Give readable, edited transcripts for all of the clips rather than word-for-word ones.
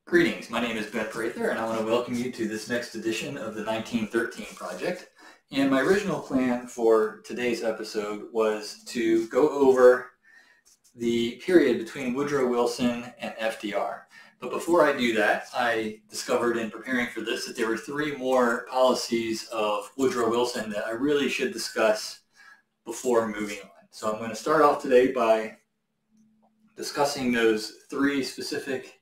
Greetings, my name is Ben Prather and I want to welcome you to this next edition of the 1913 Project. And my original plan for today's episode was to go over the period between Woodrow Wilson and FDR. But before I do that, I discovered in preparing for this that there were three more policies of Woodrow Wilson that I really should discuss before moving on. So I'm going to start off today by discussing those three specific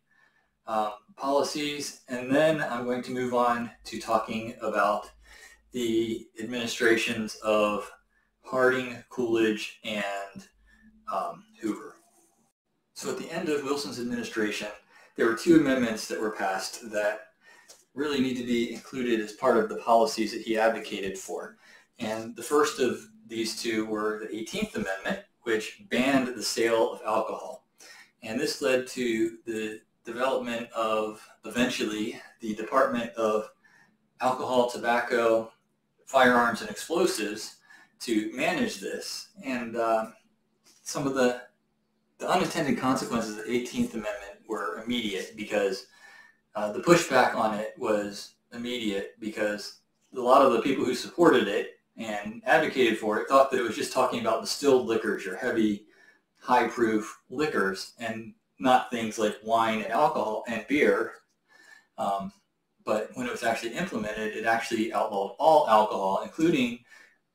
policies, and then I'm going to move on to talking about the administrations of Harding, Coolidge, and Hoover. So at the end of Wilson's administration, there were two amendments that were passed that really need to be included as part of the policies that he advocated for. And the first of these two were the 18th Amendment, which banned the sale of alcohol. And this led to the development of, eventually, the Department of Alcohol, Tobacco, Firearms, and Explosives to manage this. And some of the unintended consequences of the 18th Amendment were immediate because the pushback on it was immediate because a lot of the people who supported it and advocated for it thought that it was just talking about distilled liquors or heavy, high-proof liquors and not things like wine and alcohol and beer. But when it was actually implemented, it actually outlawed all alcohol, including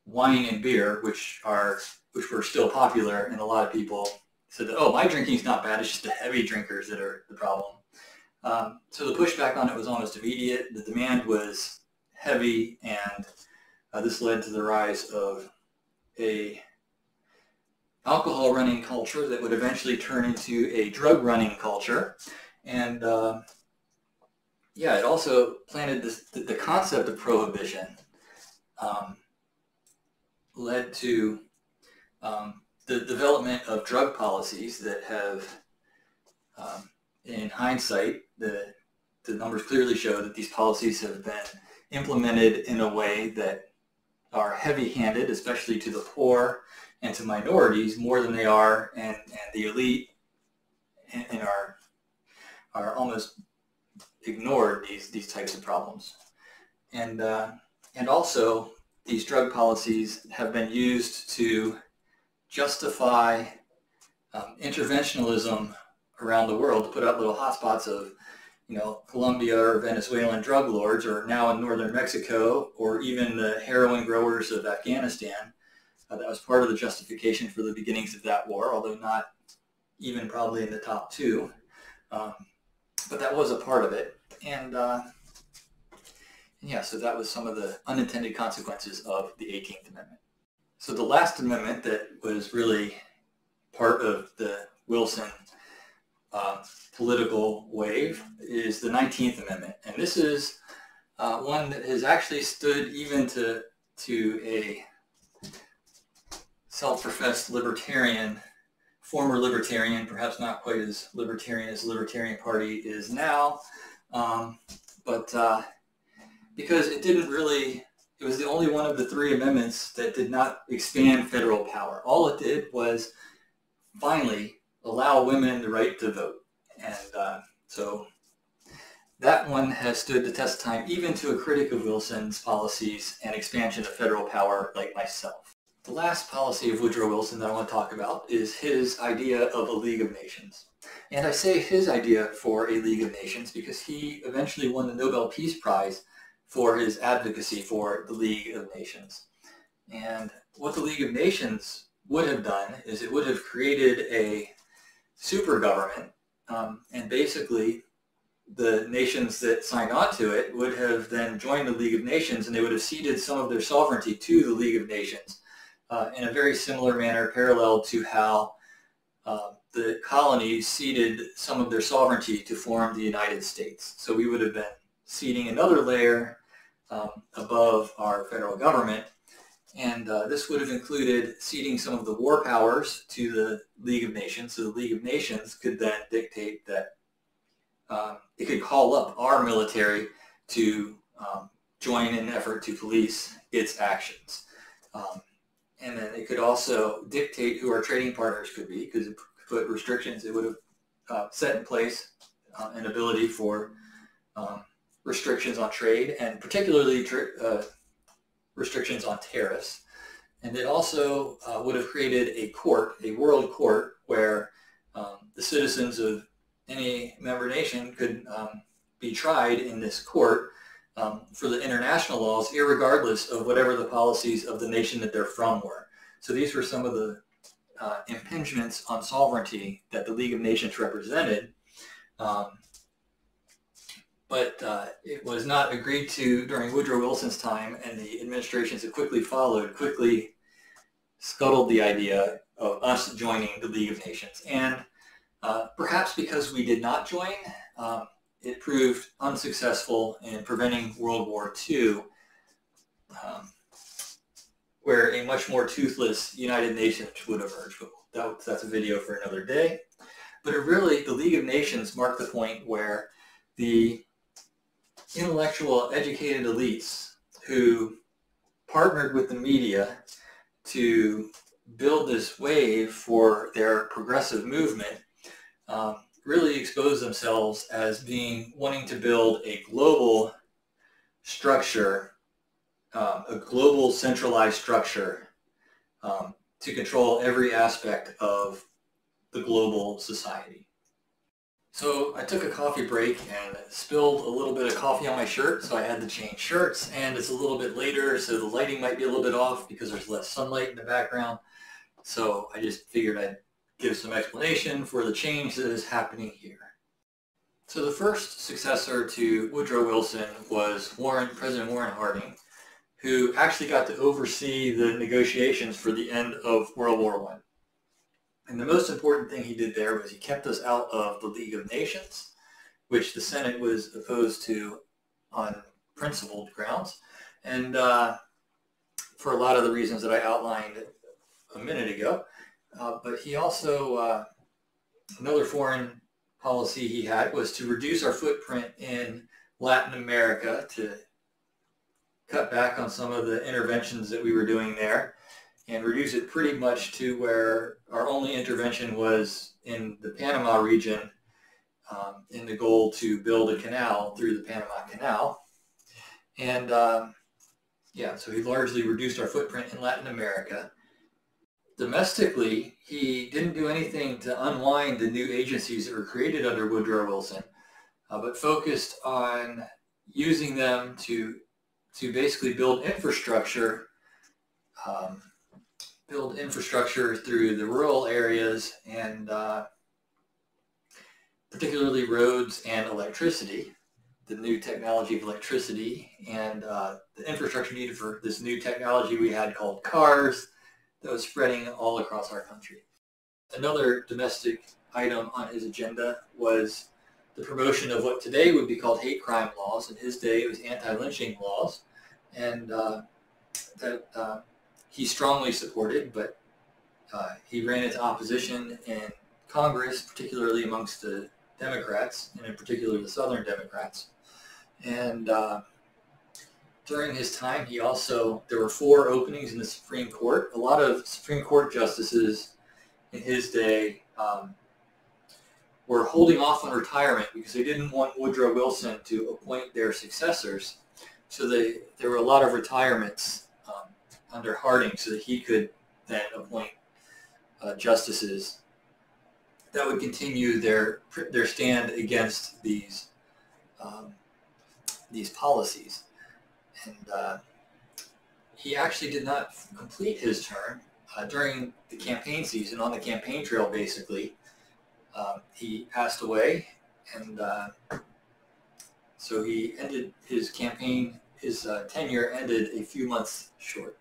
wine and beer, which were still popular, and a lot of people said that, oh, my drinking's not bad, it's just the heavy drinkers that are the problem. So the pushback on it was almost immediate. The demand was heavy, and this led to the rise of a alcohol running culture that would eventually turn into a drug running culture. And it also planted the concept of prohibition led to the development of drug policies that have, in hindsight, the numbers clearly show that these policies have been implemented in a way that are heavy-handed, especially to the poor and to minorities, more than they are, and the elite and are almost ignored these types of problems. And also, these drug policies have been used to justify interventionism around the world, to put out little hotspots of, Colombia or Venezuelan drug lords, or now in northern Mexico, or even the heroin growers of Afghanistan. That was part of the justification for the beginnings of that war, although not even probably in the top two. But that was a part of it. And so that was some of the unintended consequences of the 18th Amendment. So the last amendment that was really part of the Wilson political wave is the 19th Amendment. And this is one that has actually stood even to a self-professed libertarian, former libertarian, perhaps not quite as libertarian as the Libertarian Party is now, but because it was the only one of the three amendments that did not expand federal power. All it did was finally allow women the right to vote. And so that one has stood the test of time, even to a critic of Wilson's policies and expansion of federal power like myself. The last policy of Woodrow Wilson that I want to talk about is his idea of a League of Nations. And I say his idea for a League of Nations because he eventually won the Nobel Peace Prize for his advocacy for the League of Nations. And what the League of Nations would have done is it would have created a super government, and basically the nations that signed on to it would have then joined the League of Nations, and they would have ceded some of their sovereignty to the League of Nations. In a very similar manner, parallel to how the colonies ceded some of their sovereignty to form the United States. So we would have been ceding another layer above our federal government, and this would have included ceding some of the war powers to the League of Nations. So the League of Nations could then dictate that it could call up our military to join in an effort to police its actions. And then it could also dictate who our trading partners could be, because it put restrictions. It would have set in place an ability for restrictions on trade, and particularly restrictions on tariffs. And it also would have created a court, a world court, where the citizens of any member nation could be tried in this court for the international laws, irregardless of whatever the policies of the nation that they're from were. So these were some of the impingements on sovereignty that the League of Nations represented. But it was not agreed to during Woodrow Wilson's time, and the administrations that quickly followed quickly scuttled the idea of us joining the League of Nations. And perhaps because we did not join, it proved unsuccessful in preventing World War II, where a much more toothless United Nations would emerge. But that's a video for another day. But it really, the League of Nations marked the point where the intellectual, educated elites who partnered with the media to build this wave for their progressive movement really exposed themselves as wanting to build a global structure, a global centralized structure to control every aspect of the global society. So I took a coffee break and spilled a little bit of coffee on my shirt, so I had to change shirts, and it's a little bit later, so the lighting might be a little bit off because there's less sunlight in the background. So I just figured I'd give some explanation for the change that is happening here. So the first successor to Woodrow Wilson was President Warren Harding, who actually got to oversee the negotiations for the end of World War I. And the most important thing he did there was he kept us out of the League of Nations, which the Senate was opposed to on principled grounds, and for a lot of the reasons that I outlined a minute ago. But he also, another foreign policy he had was to reduce our footprint in Latin America, to cut back on some of the interventions that we were doing there, and reduce it pretty much to where our only intervention was in the Panama region, in the goal to build a canal through the Panama Canal. And yeah, so he largely reduced our footprint in Latin America. Domestically, he didn't do anything to unwind the new agencies that were created under Woodrow Wilson, but focused on using them to basically build infrastructure through the rural areas, and particularly roads and electricity, the new technology of electricity, and the infrastructure needed for this new technology we had called cars that was spreading all across our country. Another domestic item on his agenda was the promotion of what today would be called hate crime laws. In his day, it was anti-lynching laws, and that he strongly supported, but he ran into opposition in Congress, particularly amongst the Democrats, and in particular the Southern Democrats. And during his time, there were 4 openings in the Supreme Court. A lot of Supreme Court justices in his day were holding off on retirement because they didn't want Woodrow Wilson to appoint their successors. So there were a lot of retirements under Harding, so that he could then appoint justices that would continue their stand against these policies. And he actually did not complete his term during the campaign season. On the campaign trail, basically, he passed away, and so he ended his campaign. His tenure ended a few months short.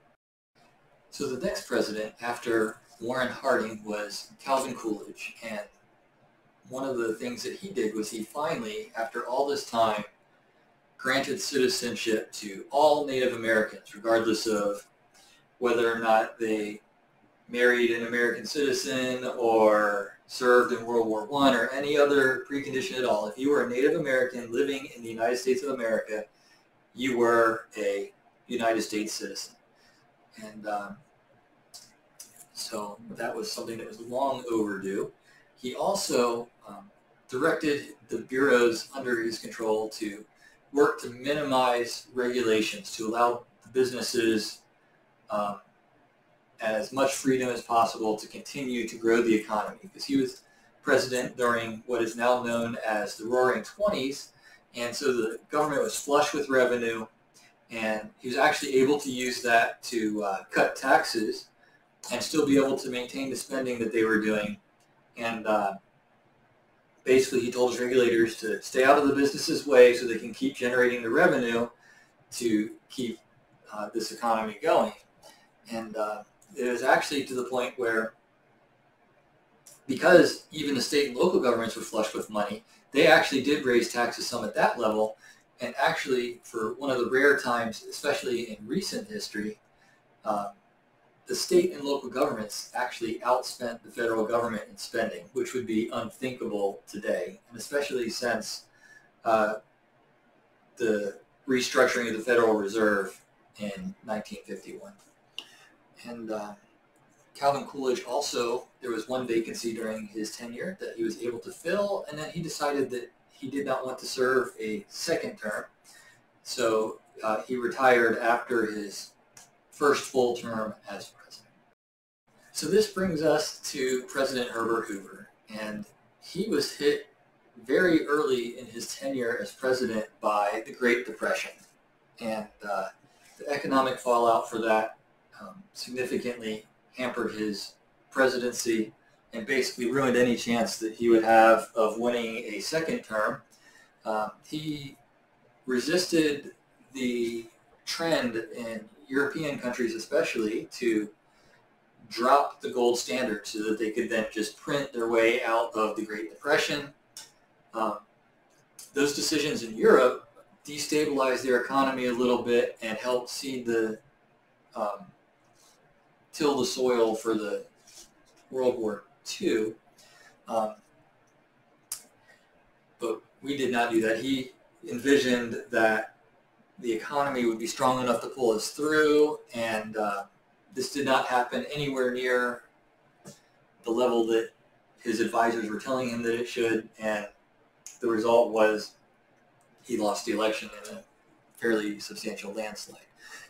So the next president after Warren Harding was Calvin Coolidge, and one of the things that he did was he finally, after all this time, granted citizenship to all Native Americans, regardless of whether or not they married an American citizen or served in World War I or any other precondition at all. If you were a Native American living in the United States of America, you were a United States citizen. And so that was something that was long overdue. He also directed the bureaus under his control to work to minimize regulations, to allow the businesses as much freedom as possible to continue to grow the economy, because he was president during what is now known as the Roaring '20s, and so the government was flush with revenue, and he was actually able to use that to cut taxes and still be able to maintain the spending that they were doing. And basically he told his regulators to stay out of the business's way so they can keep generating the revenue to keep this economy going. And it was actually to the point where, because even the state and local governments were flush with money, they actually did raise taxes some at that level. And actually, for one of the rare times, especially in recent history, the state and local governments actually outspent the federal government in spending, which would be unthinkable today, and especially since the restructuring of the Federal Reserve in 1951. And Calvin Coolidge also, there was one vacancy during his tenure that he was able to fill, and then he decided that he did not want to serve a second term. So he retired after his first full term as president. So this brings us to President Herbert Hoover, and he was hit very early in his tenure as president by the Great Depression, and the economic fallout for that significantly hampered his presidency and basically ruined any chance that he would have of winning a second term. He resisted the trend in European countries especially to drop the gold standard so that they could then just print their way out of the Great Depression. Those decisions in Europe destabilized their economy a little bit and helped seed the till the soil for the World War II. But we did not do that. He envisioned that the economy would be strong enough to pull us through, and this did not happen anywhere near the level that his advisors were telling him that it should, and the result was he lost the election in a fairly substantial landslide.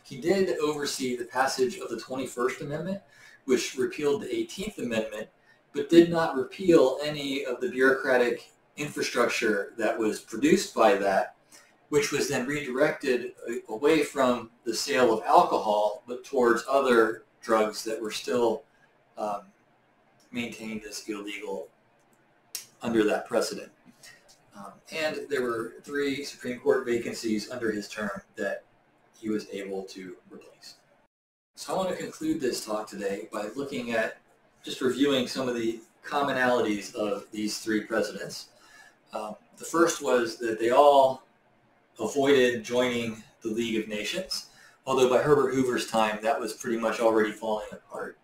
He did oversee the passage of the 21st Amendment, which repealed the 18th Amendment, but did not repeal any of the bureaucratic infrastructure that was produced by that, which was then redirected away from the sale of alcohol, but towards other drugs that were still maintained as illegal under that precedent. And there were 3 Supreme Court vacancies under his term that he was able to replace. So I want to conclude this talk today by looking at, just reviewing some of the commonalities of these 3 presidents. The first was that they all avoided joining the League of Nations, although by Herbert Hoover's time that was pretty much already falling apart.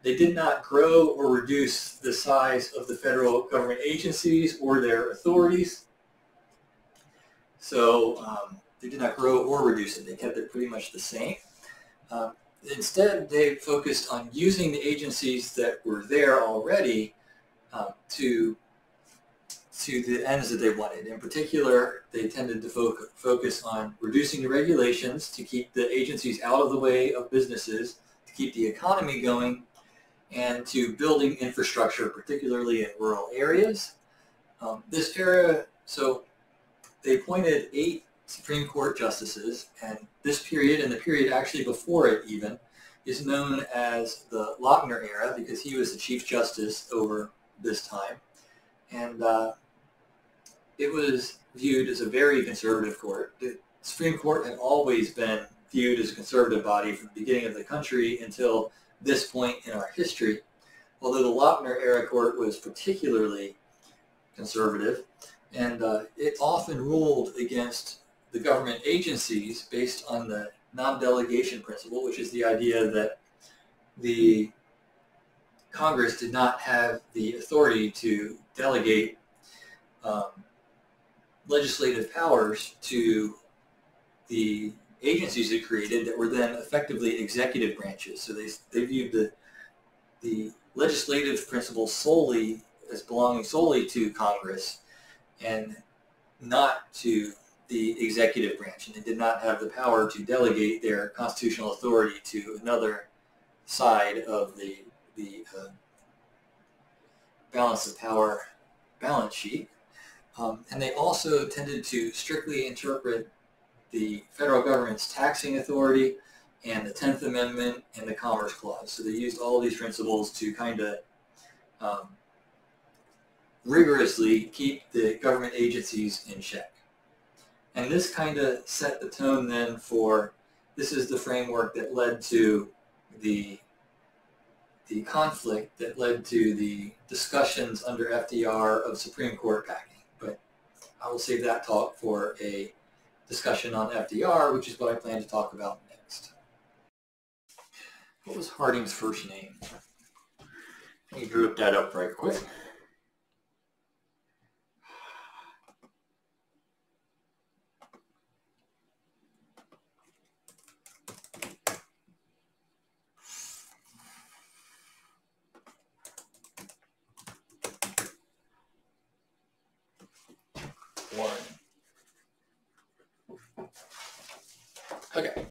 They did not grow or reduce the size of the federal government agencies or their authorities. So they did not grow or reduce it. They kept it pretty much the same. Instead, they focused on using the agencies that were there already to the ends that they wanted. In particular, they tended to focus on reducing the regulations to keep the agencies out of the way of businesses, to keep the economy going, and to building infrastructure, particularly in rural areas. This era, so they appointed 8 Supreme Court justices, and this period, and the period actually before it even, is known as the Lochner era because he was the Chief Justice over this time. And it was viewed as a very conservative court. The Supreme Court had always been viewed as a conservative body from the beginning of the country until this point in our history, although the Lochner era court was particularly conservative, and it often ruled against the government agencies based on the non-delegation principle, which is the idea that the Congress did not have the authority to delegate legislative powers to the agencies it created that were then effectively executive branches. So they viewed the legislative principle solely as belonging solely to Congress and not to the executive branch, and they did not have the power to delegate their constitutional authority to another side of the balance of power balance sheet. And they also tended to strictly interpret the federal government's taxing authority and the 10th Amendment and the Commerce Clause. So they used all of these principles to kind of rigorously keep the government agencies in check. And this kind of set the tone then for, this is the framework that led to the conflict that led to the discussions under FDR of Supreme Court packing. But I will save that talk for a discussion on FDR, which is what I plan to talk about next. What was Harding's first name? Let me group that up right quick. Warren. Okay.